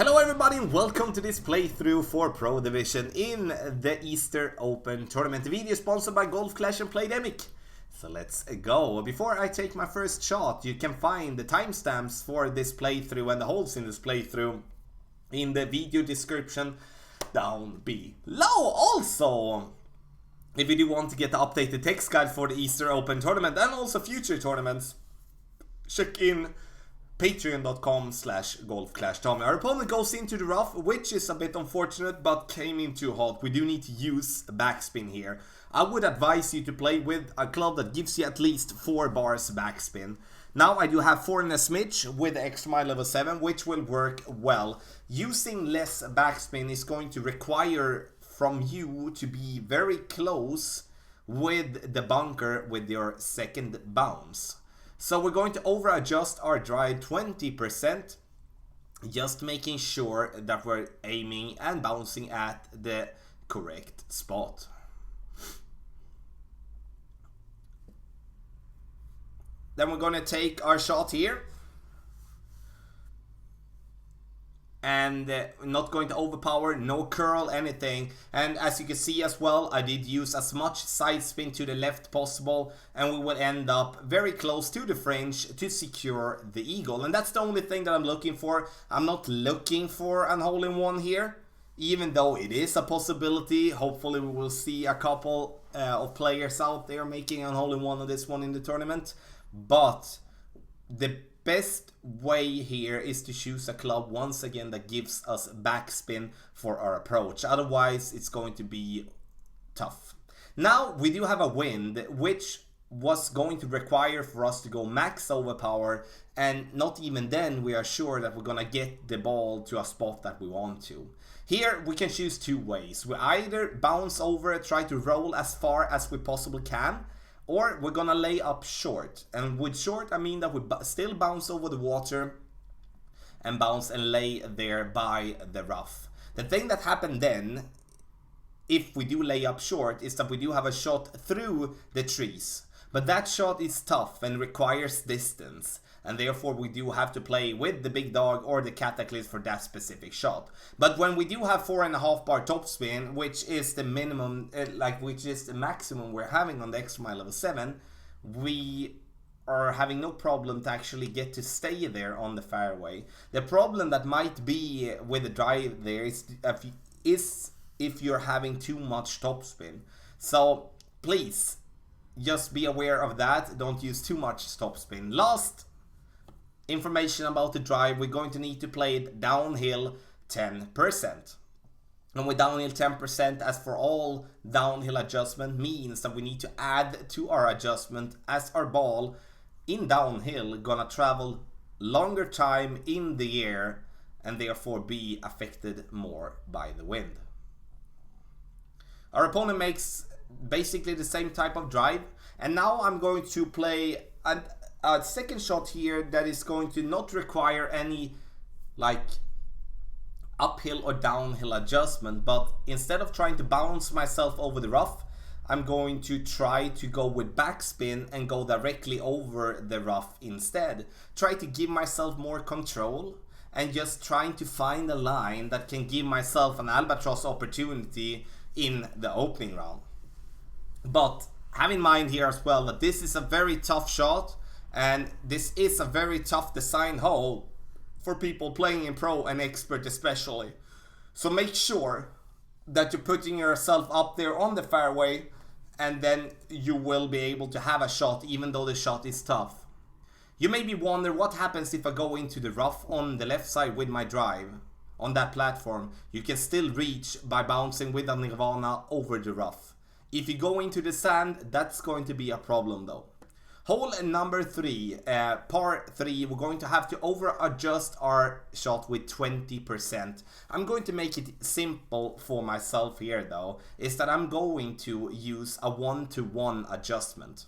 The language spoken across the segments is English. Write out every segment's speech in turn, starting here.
Hello everybody and welcome to this playthrough for Pro Division in the Easter Open Tournament. The video is sponsored by Golf Clash and Playdemic. So let's go. Before I take my first shot, you can find the timestamps for this playthrough and the holes in this playthrough in the video description down below. Also, if you do want to get the updated text guide for the Easter Open Tournament and also future tournaments, check in patreon.com/golfclashtommy. Our opponent goes into the rough, which is a bit unfortunate, but came in too hot. We do need to use backspin here. I would advise you to play with a club that gives you at least 4 bars backspin. Now I do have 4 and a smidge with the extra mile level 7, which will work well. Using less backspin is going to require from you to be very close with the bunker with your second bounce. So we're going to over adjust our drive 20%, just making sure that we're aiming and bouncing at the correct spot. Then we're going to take our shot here. And not going to overpower, no curl, anything. And as you can see as well, I did use as much side spin to the left possible, and we will end up very close to the fringe to secure the eagle. And that's the only thing that I'm looking for. I'm not looking for an hole-in-one here, even though it is a possibility. Hopefully we will see a couple of players out there making a hole-in-one on this one in the tournament. But the best way here is to choose a club once again that gives us backspin for our approach. Otherwise it's going to be tough. Now we do have a wind, which was going to require for us to go max overpower, and not even then we are sure that we're gonna get the ball to a spot that we want to. Here we can choose 2 ways. We either bounce over, try to roll as far as we possibly can, or we're gonna lay up short. And with short I mean that we still bounce over the water and bounce and lay there by the rough. The thing that happened then, if we do lay up short, is that we do have a shot through the trees. But that shot is tough and requires distance, and therefore we do have to play with the big dog or the cataclysm for that specific shot. But when we do have 4.5 bar topspin, which is the minimum, which is the maximum we're having on the extra mile level 7, we are having no problem to actually get to stay there on the fairway. The problem that might be with the drive there is if you're having too much topspin. So please just be aware of that. Don't use too much topspin. Last information about the drive, we're going to need to play it downhill 10%. And with downhill 10%, as for all downhill adjustment, means that we need to add to our adjustment as our ball in downhill gonna travel longer time in the air and therefore be affected more by the wind. Our opponent makes basically the same type of drive, and now I'm going to play a second shot here that is going to not require any uphill or downhill adjustment, but instead of trying to bounce myself over the rough, I'm going to try to go with backspin and go directly over the rough instead. Try to give myself more control and just trying to find a line that can give myself an albatross opportunity in the opening round. But have in mind here as well that this is a very tough shot, and this is a very tough design hole for people playing in pro and expert especially. So make sure that you're putting yourself up there on the fairway, and then you will be able to have a shot even though the shot is tough. You maybe wonder what happens if I go into the rough on the left side with my drive on that platform. You can still reach by bouncing with a nirvana over the rough. If you go into the sand, that's going to be a problem though. Hole number 3, par 3, we're going to have to over adjust our shot with 20%. I'm going to make it simple for myself here though, is that I'm going to use a 1-to-1 adjustment.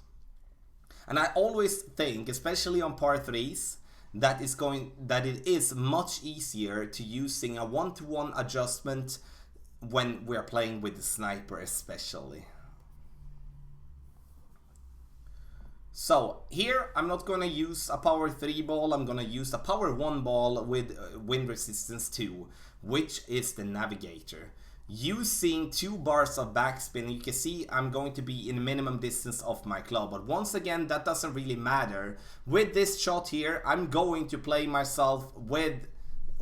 And I always think, especially on par 3s, that it is much easier to using a 1-to-1 adjustment when we're playing with the sniper especially. So here I'm not gonna use a power 3 ball, I'm gonna use a power 1 ball with wind resistance 2, which is the navigator. Using 2 bars of backspin, you can see I'm going to be in minimum distance of my club, but once again that doesn't really matter. With this shot here I'm going to play myself with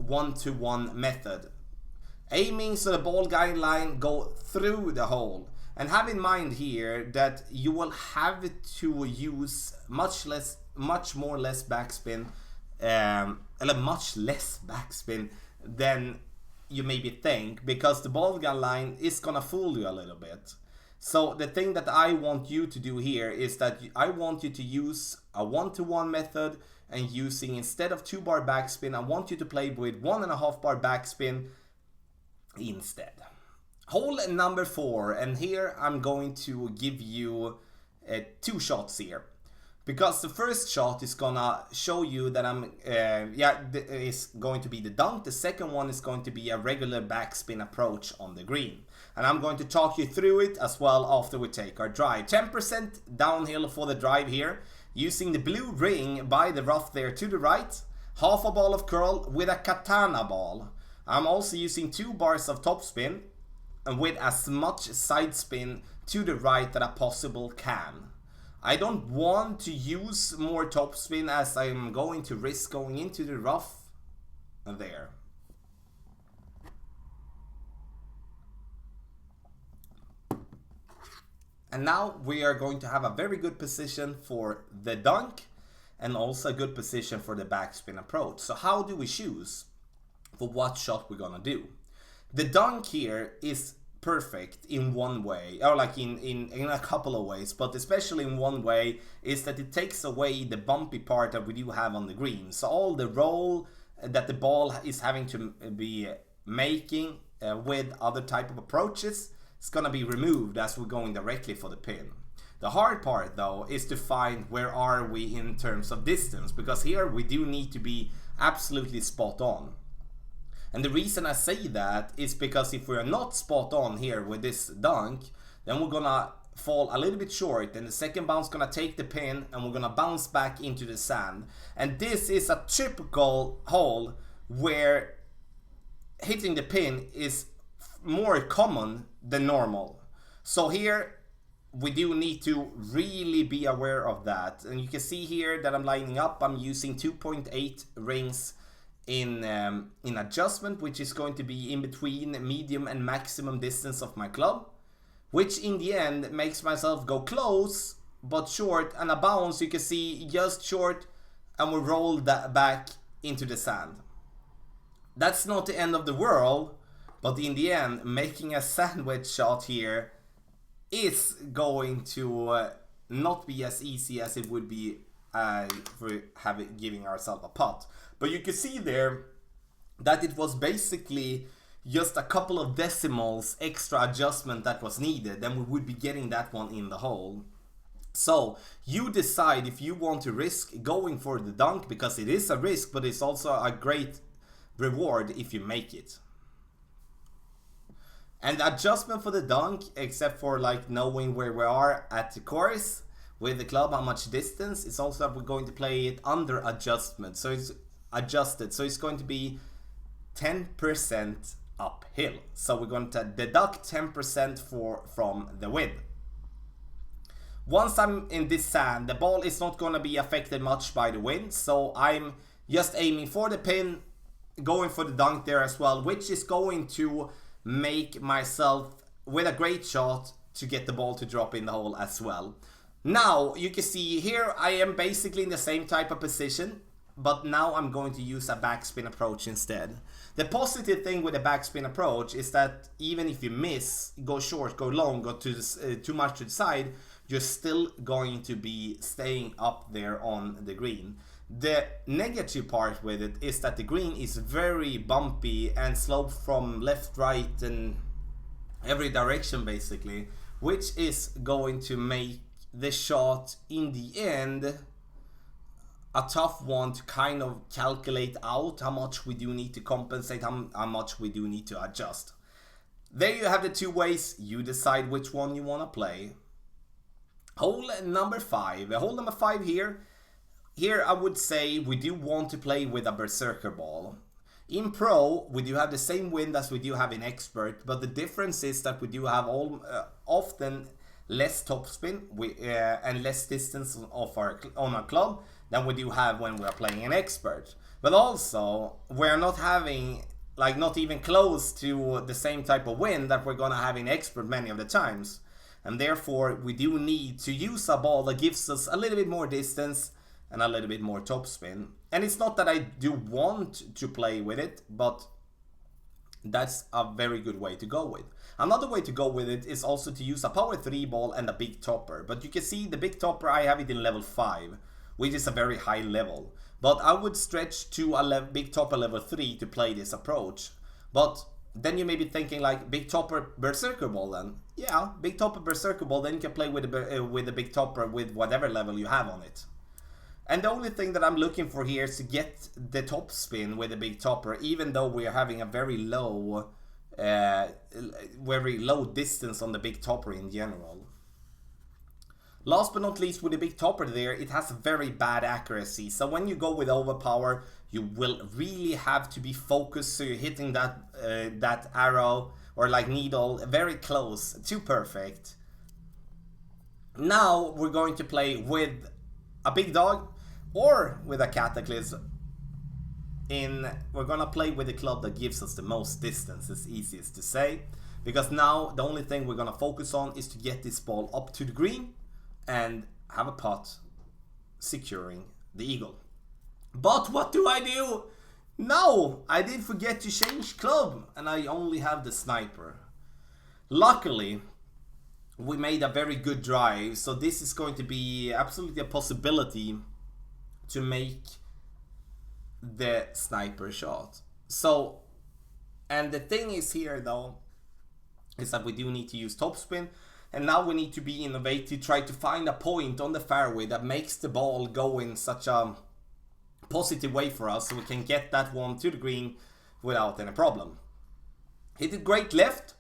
1-to-1 method, aiming so the ball guideline go through the hole. And have in mind here that you will have to use much less backspin than you maybe think, because the ball guideline is gonna fool you a little bit. So the thing that I want you to do here is that I want you to use a 1-to-1 method, and using, instead of 2 bar backspin, I want you to play with 1.5 bar backspin instead. Hole number 4, and here I'm going to give you 2 shots here, because the first shot is gonna show you that is going to be the dunk. The second one is going to be a regular backspin approach on the green, and I'm going to talk you through it as well after we take our drive. 10% downhill for the drive here, using the blue ring by the rough there to the right, half a ball of curl with a katana ball. I'm also using 2 bars of topspin, and with as much side spin to the right that I possible can. I don't want to use more topspin as I'm going to risk going into the rough there. And now we are going to have a very good position for the dunk, and also a good position for the backspin approach. So how do we choose for what shot we're gonna do? The dunk here is perfect in one way, or like in a couple of ways, but especially in one way is that it takes away the bumpy part that we do have on the green. So all the roll that the ball is having to be making with other type of approaches is gonna be removed as we're going directly for the pin. The hard part though is to find where are we in terms of distance, because here we do need to be absolutely spot on. And the reason I say that is because if we're not spot on here with this dunk, then we're gonna fall a little bit short, and the second bounce gonna take the pin, and we're gonna bounce back into the sand. And this is a typical hole where hitting the pin is more common than normal. So here we do need to really be aware of that. And you can see here that I'm lining up, I'm using 2.8 rings in adjustment, which is going to be in between medium and maximum distance of my club, which in the end makes myself go close but short, and a bounce you can see just short, and we roll that back into the sand. That's not the end of the world, but in the end making a sandwich shot here is going to not be as easy as it would be for giving ourselves a putt. But you can see there that it was basically just a couple of decimals extra adjustment that was needed, then we would be getting that one in the hole. So you decide if you want to risk going for the dunk, because it is a risk, but it's also a great reward if you make it. And the adjustment for the dunk, except for like knowing where we are at the course with the club, how much distance, it's also that we're going to play it under adjustment. So it's adjusted, so it's going to be 10% uphill. So we're going to deduct 10% from the wind. Once I'm in this sand, the ball is not going to be affected much by the wind, so I'm just aiming for the pin, going for the dunk there as well, which is going to make myself with a great shot to get the ball to drop in the hole as well. Now you can see here I am basically in the same type of position, but now I'm going to use a backspin approach instead. The positive thing with a backspin approach is that even if you miss, go short, go long, go too much to the side, you're still going to be staying up there on the green. The negative part with it is that the green is very bumpy and sloped from left, right and every direction basically, which is going to make the shot in the end a tough one to kind of calculate out how much we do need to compensate, how much we do need to adjust. There you have the two ways, you decide which one you want to play. Hole number 5. Hole number 5 here. Here I would say we do want to play with a berserker ball. In pro, we do have the same wind as we do have in expert, but the difference is that we do have often less topspin and less distance on our club than we do have when we are playing in expert. But also, we're not having, like, not even close to the same type of wind that we're gonna have in expert many of the times. And therefore, we do need to use a ball that gives us a little bit more distance and a little bit more topspin. And it's not that I do want to play with it, but that's a very good way to go with. Another way to go with it is also to use a power 3 ball and a big topper. But you can see the big topper, I have it in level 5, which is a very high level. But I would stretch to a big topper level 3 to play this approach. But then you may be thinking, like, big topper berserker ball then. Yeah, big topper berserker ball, then you can play with the big topper with whatever level you have on it. And the only thing that I'm looking for here is to get the top spin with the big topper, even though we are having a very low distance on the big topper in general. Last but not least, with the big topper there, it has very bad accuracy. So when you go with overpower, you will really have to be focused so you're hitting that arrow or like needle very close to perfect. Now we're going to play with a big dog or with a cataclysm. We're gonna play with the club that gives us the most distance, it's easiest to say, because now the only thing we're gonna focus on is to get this ball up to the green and have a putt securing the eagle. But what do I do? No, I did forget to change club and I only have the sniper. Luckily, we made a very good drive, so this is going to be absolutely a possibility to make the sniper shot. So, and the thing is here though, is that we do need to use topspin, and now we need to be innovative, try to find a point on the fairway that makes the ball go in such a positive way for us so we can get that one to the green without any problem. Hit it great left,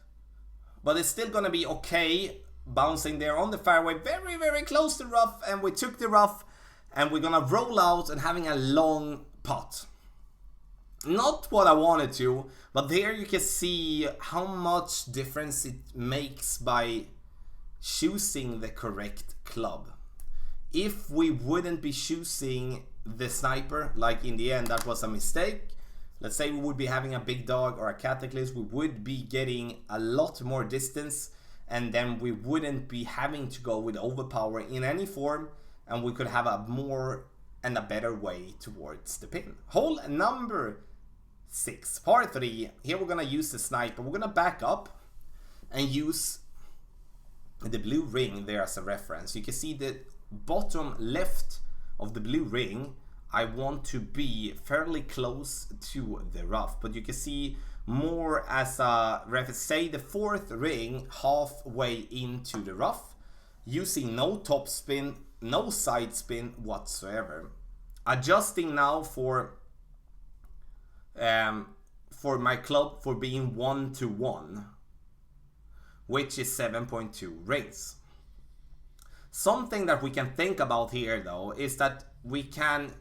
but it's still gonna be okay bouncing there on the fairway, very, very close to rough, and we took the rough, and we're gonna roll out and having a long putt. Not what I wanted to, but there you can see how much difference it makes by choosing the correct club. If we wouldn't be choosing the sniper, like in the end that was a mistake, let's say we would be having a big dog or a cataclysm, we would be getting a lot more distance, and then we wouldn't be having to go with overpower in any form, and we could have a more and a better way towards the pin. Hole number 6, par 3. Here we're gonna use the sniper. We're gonna back up and use the blue ring there as a reference. You can see the bottom left of the blue ring. I want to be fairly close to the rough, but you can see more as a reference, say the 4th ring halfway into the rough, using no top spin, no side spin whatsoever. Adjusting now for my club for being 1-1, which is 7.2 rings. Something that we can think about here though is that we can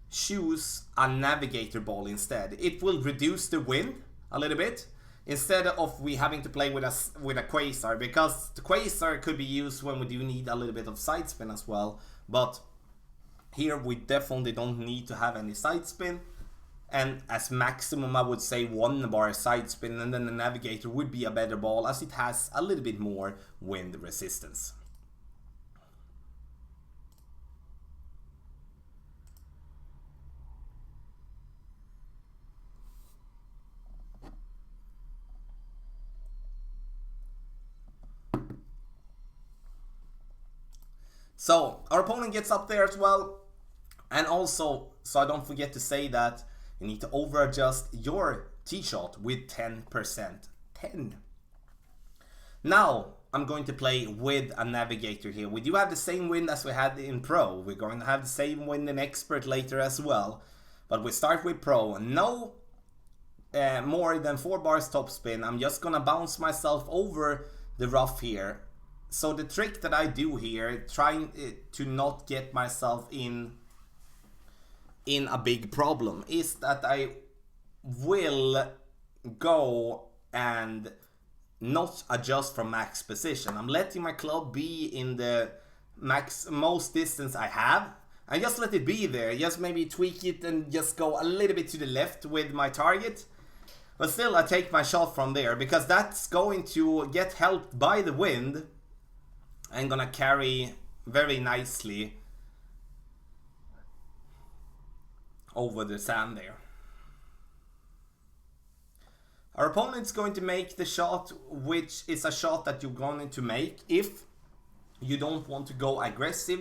choose a navigator ball instead. It will reduce the wind a little bit instead of we having to play with a quasar, because the quasar could be used when we do need a little bit of side spin as well, but here we definitely don't need to have any side spin, and as maximum I would say 1 bar side spin, and then the navigator would be a better ball as it has a little bit more wind resistance. So our opponent gets up there as well, and also, so I don't forget to say that you need to over adjust your tee shot with 10%. 10. Now I'm going to play with a navigator here. We do have the same wind as we had in pro. We're going to have the same wind in expert later as well, but we start with pro. No more than 4 bars top spin. I'm just gonna bounce myself over the rough here, So the trick that I do here, trying to not get myself in a big problem, is that I will go and not adjust from max position. I'm letting my club be in the most distance I have, and just let it be there. Just maybe tweak it and just go a little bit to the left with my target. But still, I take my shot from there, because that's going to get helped by the wind and gonna carry very nicely over the sand there. Our opponent's going to make the shot, which is a shot that you're going to make if you don't want to go aggressive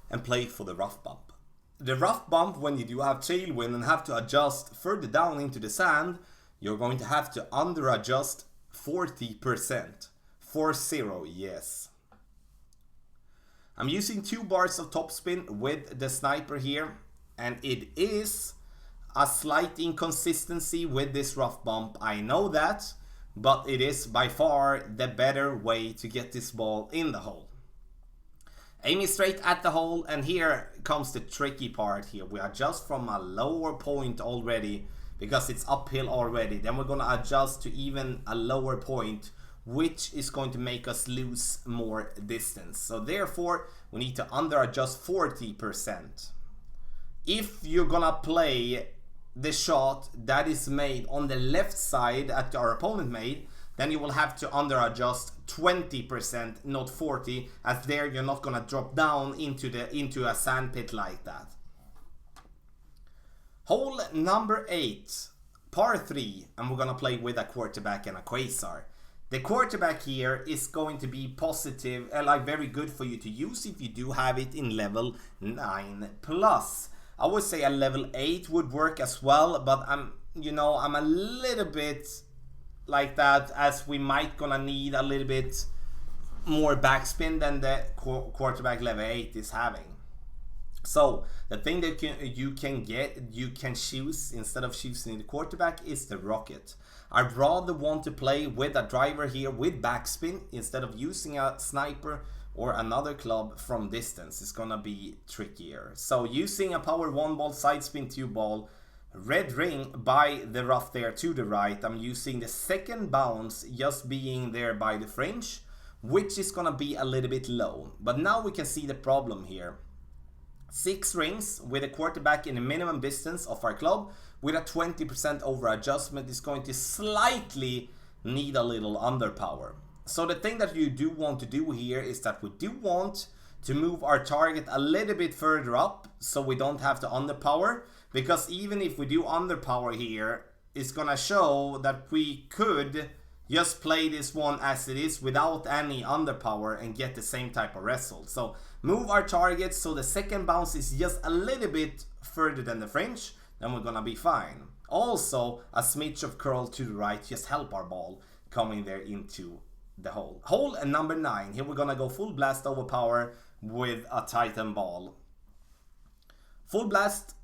and play for the rough bump. The rough bump, when you do have tailwind and have to adjust further down into the sand, you're going to have to under adjust 40%. 40, yes. I'm using 2 bars of topspin with the sniper here, and it is a slight inconsistency with this rough bump, I know that, but it is by far the better way to get this ball in the hole. Aiming straight at the hole, and here comes the tricky part here. We adjust from a lower point already, because it's uphill already. Then we're gonna adjust to even a lower point, which is going to make us lose more distance. So therefore, we need to under adjust 40%. If you're gonna play the shot that is made on the left side that our opponent made, then you will have to under adjust 20%, not 40, as there you're not gonna drop down into a sand pit like that. Hole number 8, par 3, and we're gonna play with a quarterback and a quasar. The quarterback here is going to be positive, like very good for you to use if you do have it in level 9+. I would say a level 8 would work as well, but I'm a little bit like that, as we might gonna need a little bit more backspin than the quarterback level 8 is having. So the thing that you can choose instead of choosing the quarterback is the rocket. I'd rather want to play with a driver here with backspin instead of using a sniper or another club from distance. Is gonna be trickier. So using a power 1 ball, side spin 2 ball, red ring by the rough there to the right. I'm using the second bounce just being there by the fringe, which is gonna be a little bit low. But now we can see the problem here. 6 rings with a quarterback in the minimum distance of our club with a 20% over adjustment is going to slightly need a little underpower. So the thing that you do want to do here is that we do want to move our target a little bit further up so we don't have to underpower, because even if we do underpower here, it's gonna show that we could just play this one as it is without any underpower and get the same type of result. So move our target so the second bounce is just a little bit further than the fringe, then we're gonna be fine. Also, a smidge of curl to the right just help our ball coming there into the hole. Hole number 9. Here we're gonna go full blast overpower with a Titan ball. Full blast,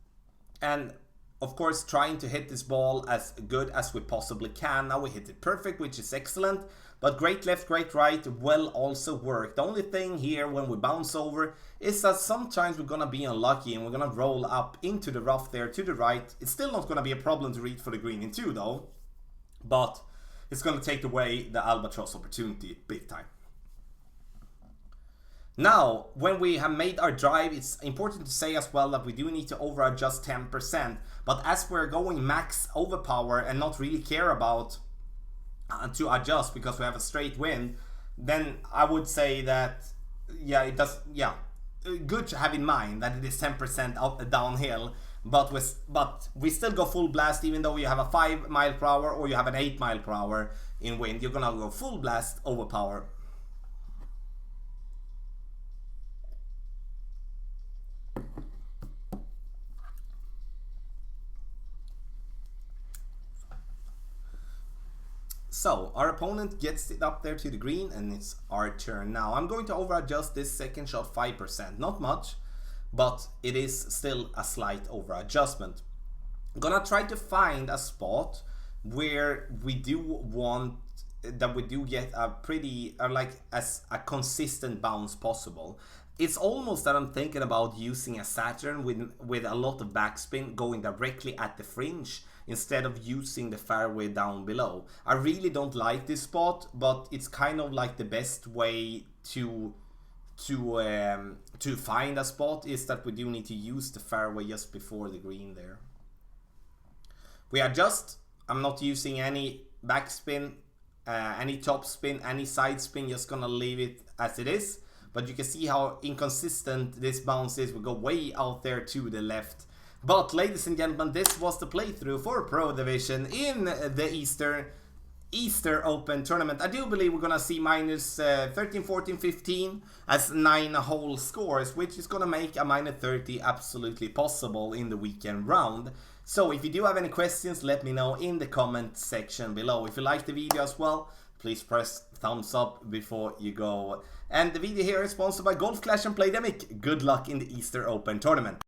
and of course trying to hit this ball as good as we possibly can. Now we hit it perfect, which is excellent, but great left, great right will also work. The only thing here when we bounce over is that sometimes we're gonna be unlucky and we're gonna roll up into the rough there to the right. It's still not gonna be a problem to reach for the green in 2 though, but it's gonna take away the albatross opportunity big time. Now, when we have made our drive, it's important to say as well that we do need to over adjust 10%, but as we're going max overpower and not really care about to adjust because we have a straight wind, then I would say that good to have in mind that it is 10% up downhill, but we still go full blast. Even though you have a 5 mile per hour or you have an 8 mile per hour in wind, you're gonna go full blast overpower. So our opponent gets it up there to the green and it's our turn. Now I'm going to over adjust this second shot 5%, not much, but it is still a slight over adjustment. I'm gonna try to find a spot where we do want that we do get a pretty, like as a consistent bounce possible. It's almost that I'm thinking about using a Saturn with a lot of backspin going directly at the fringe instead of using the fairway down below. I really don't like this spot, but it's kind of like the best way to find a spot is that we do need to use the fairway just before the green there. We adjust. I'm not using any backspin, any top spin, any side spin, just gonna leave it as it is. But you can see how inconsistent this bounce is. We go way out there to the left. But ladies and gentlemen, this was the playthrough for Pro Division in the Easter Open tournament. I do believe we're gonna see minus 13, 14, 15 as 9 whole scores, which is gonna make a minus 30 absolutely possible in the weekend round. So if you do have any questions, let me know in the comment section below. If you like the video as well, please press thumbs up before you go. And the video here is sponsored by Golf Clash and Playdemic. Good luck in the Easter Open tournament.